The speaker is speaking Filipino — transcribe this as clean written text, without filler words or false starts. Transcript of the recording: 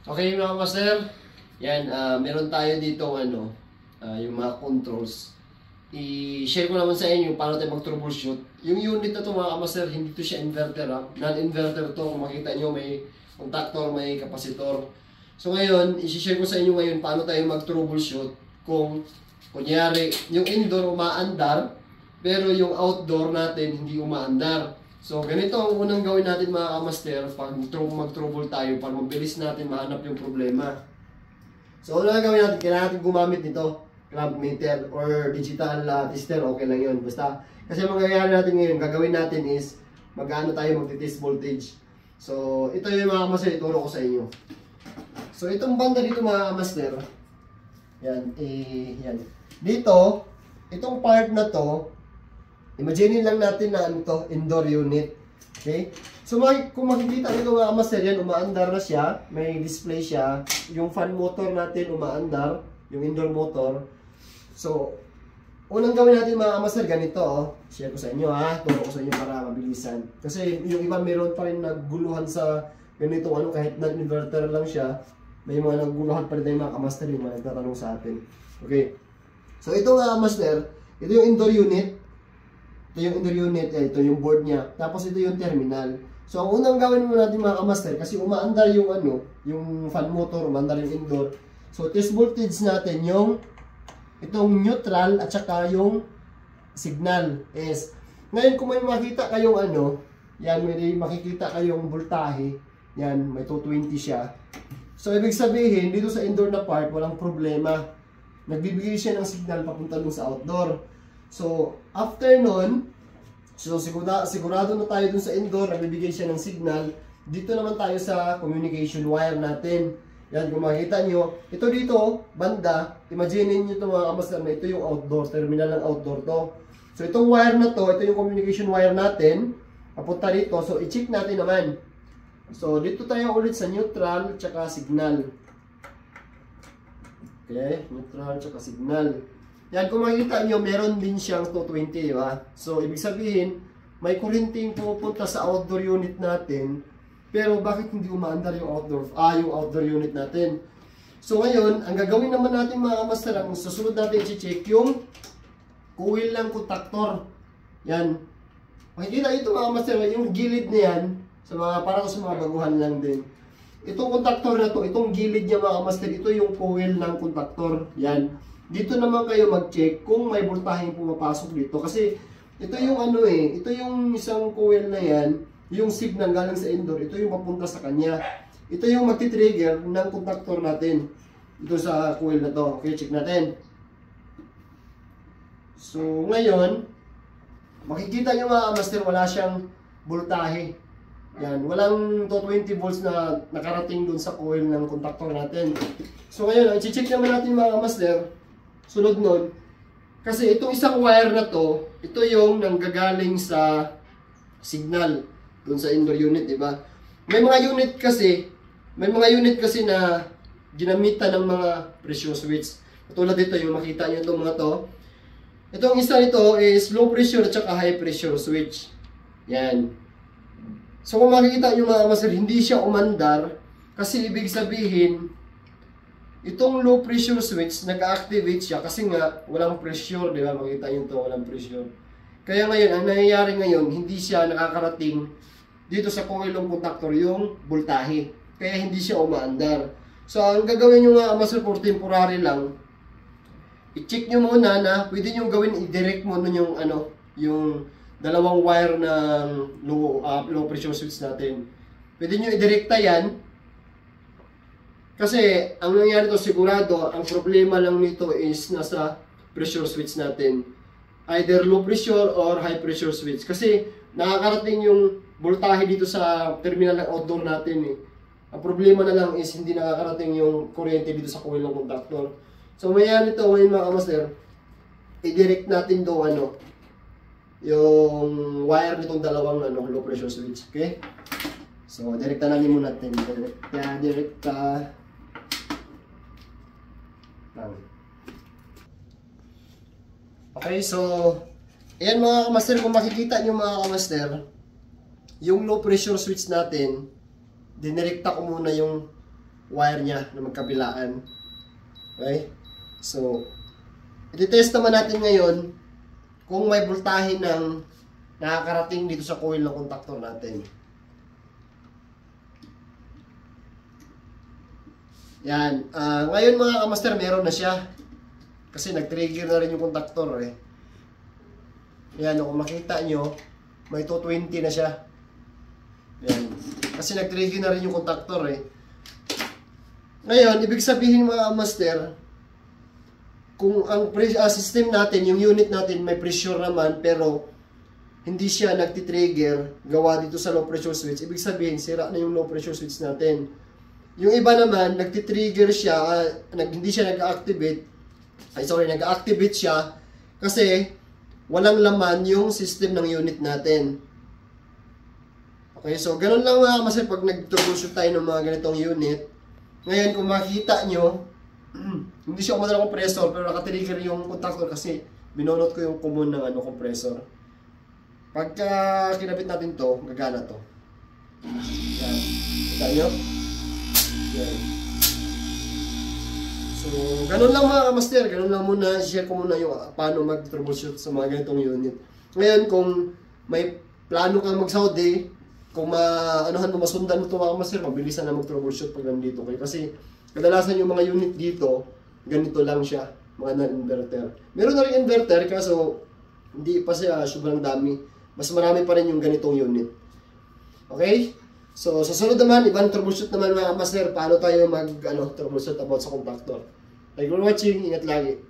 Okay mga master, yan, meron tayo dito yung mga controls. I-share ko naman sa inyo paano tayo mag-troubleshoot. Yung unit na to mga master, hindi to siya inverter non-inverter to. Kung makita nyo may contactor, may kapasitor. So ngayon, i-share ko sa inyo ngayon paano tayo mag-troubleshoot kung kunyari yung indoor umaandar pero yung outdoor natin hindi umaandar. So, ganito ang unang gawin natin mga kamaster pag mag-trouble tayo para mabilis natin mahanap yung problema. So, unang gawin natin, kailangan natin gumamit nito, clamp meter or digital tester, okay lang yun. Basta, kasi mangyayari natin ngayon, gagawin natin is, mag-test voltage. So, ito yung mga kamaster, ituro ko sa inyo. So, itong banda dito mga kamaster, yan, yan. Dito, itong part na to, imagine lang natin na to, indoor unit. Okay? So kung makikita nyo mga kamaster yan, umaandar na siya. May display siya. Yung fan motor natin umaandar. Yung indoor motor. So, unang gawin natin mga kamaster, ganito oh. Share ko sa inyo ha. Turo ko sa inyo para mabilisan. Kasi yung iba meron pa rin nagguluhan sa ganito kahit non-inverter lang siya. May mga nagguluhan pa rin mga kamaster yung mga nagtatanong sa atin. Okay. So ito mga kamaster, ito yung indoor unit. Ito yung indoor unit, ito yung board niya. Tapos ito yung terminal. So ang unang gawin mo natin mga kamaster, kasi umaandar yung yung fan motor, umaandar yung indoor. So test voltage natin yung itong neutral at saka yung signal is. Ngayon kung may makita kayong yan may makikita kayong voltahe, yan may 220 siya. So ibig sabihin dito sa indoor na part walang problema. Nagbibigay siya ng signal papunta dun sa outdoor. So, after nun, sigurado na tayo dun sa indoor, nagbibigay siya ng signal. Dito naman tayo sa communication wire natin. Yan, kung makikita nyo, ito dito, banda, imagine nyo ito mga kamaster na ito yung outdoor, terminal ng outdoor to. So, itong wire na to, ito yung communication wire natin, papunta dito. So, i-check natin naman. So, dito tayo ulit sa neutral, tsaka signal. Okay, neutral, tsaka signal. Yan, kung makikita nyo, meron din siyang 220, di ba? So, ibig sabihin, may kurinting pupunta sa outdoor unit natin, pero bakit hindi umaandar yung outdoor unit natin? So, ngayon, ang gagawin naman natin mga kamaster, ang susunod natin i-check yung coil ng contactor. Yan. Makikita ito mga kamaster, yung gilid na yan, para sa mga baguhan lang din. Itong contactor na to, itong gilid niya mga kamaster, ito yung coil ng contactor. Yan. Dito naman kayo mag-check kung may voltaheng pumapasok dito. Kasi ito yung ito yung isang coil na yan, yung signal galing sa indoor, ito yung papunta sa kanya. Ito yung magti-trigger ng contactor natin. Ito sa coil na to. Okay, check natin. So, ngayon, makikita nyo mga master, wala siyang voltahe. Yan, walang 220 volts na nakarating dun sa coil ng contactor natin. So, ngayon, ang check naman natin mga master, sunod nun, kasi itong isang wire na to, ito yung nanggagaling sa signal dun sa indoor unit, di ba? May mga unit kasi na ginamitan ng mga pressure switch. Katulad dito, yung makita nyo itong mga to. Itong isa nito is low pressure at saka high pressure switch. Yan. So kung makikita nyo mga master, hindi siya umandar kasi ibig sabihin, itong low pressure switch, nag-activate siya kasi nga walang pressure, di ba? Makita nyo ito, walang pressure. Kaya ngayon, ang nangyayari ngayon, hindi siya nakakarating dito sa coil ng contactor yung voltahe. Kaya hindi siya umaandar. So, ang gagawin nyo nga, master, for temporary lang, i-check nyo muna na pwede nyo gawin, i-direct mo nun yung yung dalawang wire ng low pressure switch natin. Pwede nyo i-directa yan. Kasi, ang nangyari to sigurado, ang problema lang nito is nasa pressure switch natin. Either low pressure or high pressure switch. Kasi, nakakarating yung voltahe dito sa terminal ng outdoor natin eh. Ang problema na lang is hindi nakakarating yung kuryente dito sa coil ng contactor. So, maya nito, ngayon mga kamaster, i-direct natin do yung wire nitong dalawang low pressure switch. Okay? So, direkta natin muna natin. Direkta. Okay, so ayan mga kamaster, kung makikita nyo mga kamaster, yung low pressure switch natin, dinirekta ko muna yung wire niya na magkabilaan. Okay? So, i-test naman natin ngayon kung may voltahe ng nakakarating dito sa coil ng contactor natin. Yan. Ngayon mga kamaster, meron na siya. Kasi nag-trigger na rin yung contactor eh. Yan, kung makita nyo, may 220 na siya. Yan. Kasi nag-trigger na rin yung contactor eh. Ngayon, ibig sabihin mga kamaster, kung ang system natin, yung unit natin may pressure naman, pero hindi siya nagtitrigger gawa dito sa low pressure switch, ibig sabihin, sira na yung low pressure switch natin. Yung iba naman, nagtitrigger siya, hindi siya nag-activate, nag-activate siya kasi walang laman yung system ng unit natin. Okay, so ganun lang mga kasi pag nag-troubleshoot tayo ng mga ganitong unit. Ngayon, kung makita nyo, hindi siya umano ng compressor pero nakatrigger yung contactor kasi binunot ko yung common ng compressor. Pagka kinabit natin to, gagana to. Yan. Kita nyo? Yan. So, ganun lang mga kamaster, ganun lang muna, share ko muna yung paano mag-troubleshoot sa mga ganitong unit. Ngayon, kung may plano kang mag-Saudi, kung masundan mo ito mga kamaster, mabilisan na mag-troubleshoot pag nandito kayo. Kasi, kadalasan yung mga unit dito, ganito lang siya, mga non-inverter. Meron na rin inverter, kaso hindi pa siya sobrang dami. Mas marami pa rin yung ganitong unit. Okay? So, sa sunod naman, ibang troubleshoot naman mga master, paano tayo mag-troubleshoot about sa contactor. Thank you for watching, ingat lagi.